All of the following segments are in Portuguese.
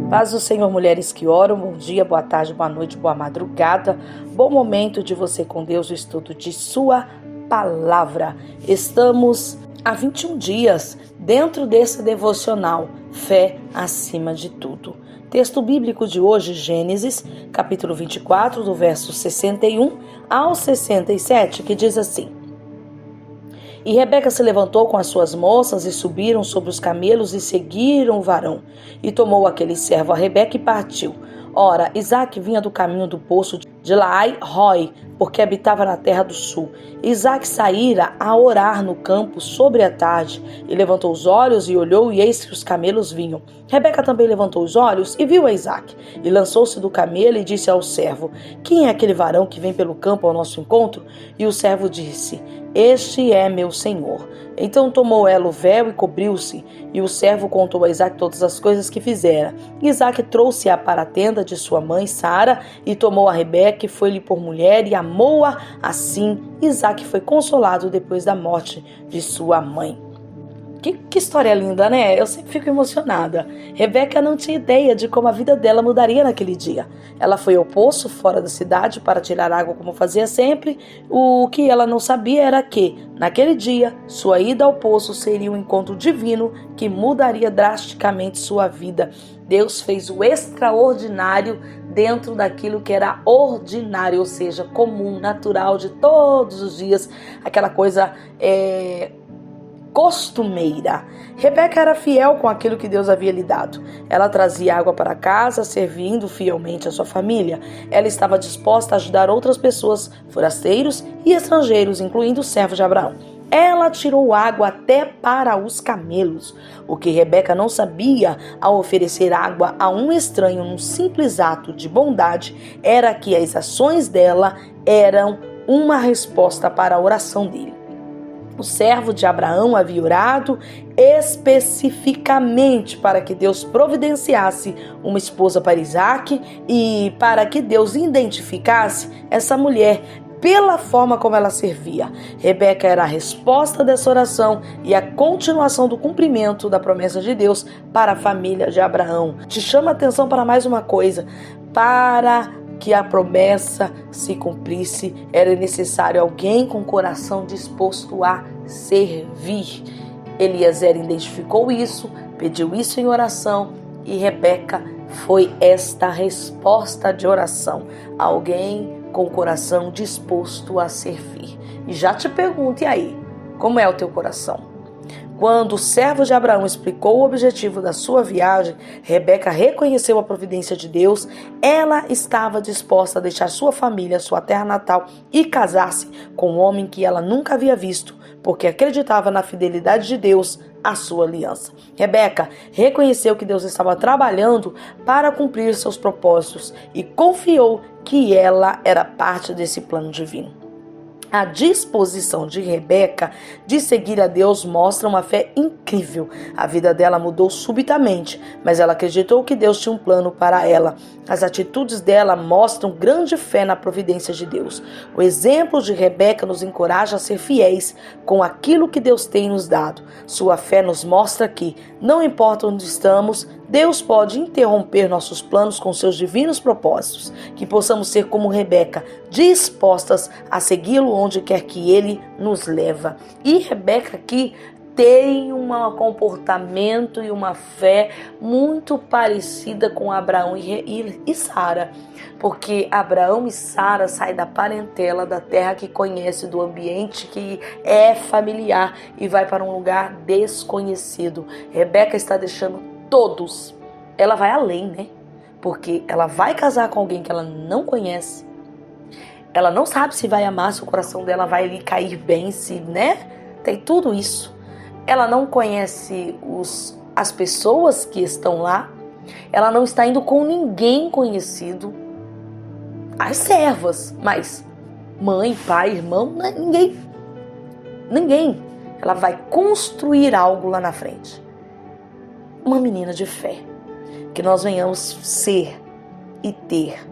Paz do Senhor, mulheres que oram, bom dia, boa tarde, boa noite, boa madrugada, bom momento de você com Deus, o estudo de sua palavra. Estamos há 21 dias dentro desse devocional, fé acima de tudo. Texto bíblico de hoje, Gênesis, capítulo 24, do verso 61 ao 67, que diz assim: E Rebeca se levantou com as suas moças e subiram sobre os camelos e seguiram o varão. E tomou aquele servo a Rebeca e partiu. Ora, Isaque vinha do caminho do poço de Laai-Roi, porque habitava na terra do sul. Isaque saíra a orar no campo sobre a tarde, e levantou os olhos e olhou, e eis que os camelos vinham. Rebeca também levantou os olhos e viu a Isaque, e lançou-se do camelo e disse ao servo: Quem é aquele varão que vem pelo campo ao nosso encontro? E o servo disse: Este é meu senhor. Então tomou ela o véu e cobriu-se, e o servo contou a Isaque todas as coisas que fizera. Isaque trouxe-a para a tenda de sua mãe Sara, e tomou a Rebeca e foi-lhe por mulher, e amou-a. Assim, Isaque foi consolado depois da morte de sua mãe. Que história linda, né? Eu sempre fico emocionada. Rebeca não tinha ideia de como a vida dela mudaria naquele dia. Ela foi ao poço fora da cidade para tirar água como fazia sempre. O que ela não sabia era que, naquele dia, sua ida ao poço seria um encontro divino que mudaria drasticamente sua vida. Deus fez o extraordinário dentro daquilo que era ordinário, ou seja, comum, natural, de todos os dias. Aquela coisa costumeira. Rebeca era fiel com aquilo que Deus havia lhe dado. Ela trazia água para casa, servindo fielmente a sua família. Ela estava disposta a ajudar outras pessoas, forasteiros e estrangeiros, incluindo os servos de Abraão. Ela tirou água até para os camelos. O que Rebeca não sabia ao oferecer água a um estranho num simples ato de bondade era que as ações dela eram uma resposta para a oração dele. O servo de Abraão havia orado especificamente para que Deus providenciasse uma esposa para Isaque e para que Deus identificasse essa mulher pela forma como ela servia. Rebeca era a resposta dessa oração e a continuação do cumprimento da promessa de Deus para a família de Abraão. Te chamo a atenção para mais uma coisa: para que a promessa se cumprisse, era necessário alguém com o coração disposto a servir. Eliezer identificou isso, pediu isso em oração, e Rebeca foi esta resposta de oração. Alguém com o coração disposto a servir. E já te pergunto, e aí? Como é o teu coração? Quando o servo de Abraão explicou o objetivo da sua viagem, Rebeca reconheceu a providência de Deus. Ela estava disposta a deixar sua família, sua terra natal e casar-se com um homem que ela nunca havia visto, porque acreditava na fidelidade de Deus à sua aliança. Rebeca reconheceu que Deus estava trabalhando para cumprir seus propósitos e confiou que ela era parte desse plano divino. A disposição de Rebeca de seguir a Deus mostra uma fé incrível. A vida dela mudou subitamente, mas ela acreditou que Deus tinha um plano para ela. As atitudes dela mostram grande fé na providência de Deus. O exemplo de Rebeca nos encoraja a ser fiéis com aquilo que Deus tem nos dado. Sua fé nos mostra que, não importa onde estamos, Deus pode interromper nossos planos com seus divinos propósitos. Que possamos ser como Rebeca, dispostas a segui-lo onde quer que ele nos leva. E Rebeca aqui tem um comportamento e uma fé muito parecida com Abraão e Sara, porque Abraão e Sara saem da parentela, da terra que conhece, do ambiente que é familiar, e vai para um lugar desconhecido. Rebeca está deixando todos. Ela vai além, né? Porque ela vai casar com alguém que ela não conhece. Ela não sabe se vai amar, se o coração dela vai lhe cair bem, se, né? Tem tudo isso. Ela não conhece as pessoas que estão lá. Ela não está indo com ninguém conhecido. As servas, mas mãe, pai, irmão, ninguém. Ninguém. Ela vai construir algo lá na frente. Uma menina de fé. Que nós venhamos ser e ter,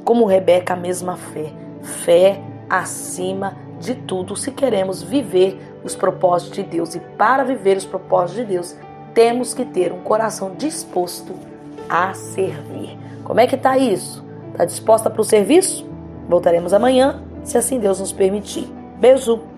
como Rebeca, a mesma fé. Fé acima de tudo, se queremos viver os propósitos de Deus. E para viver os propósitos de Deus, temos que ter um coração disposto a servir. Como é que está isso? Está disposta para o serviço? Voltaremos amanhã, se assim Deus nos permitir. Beijo!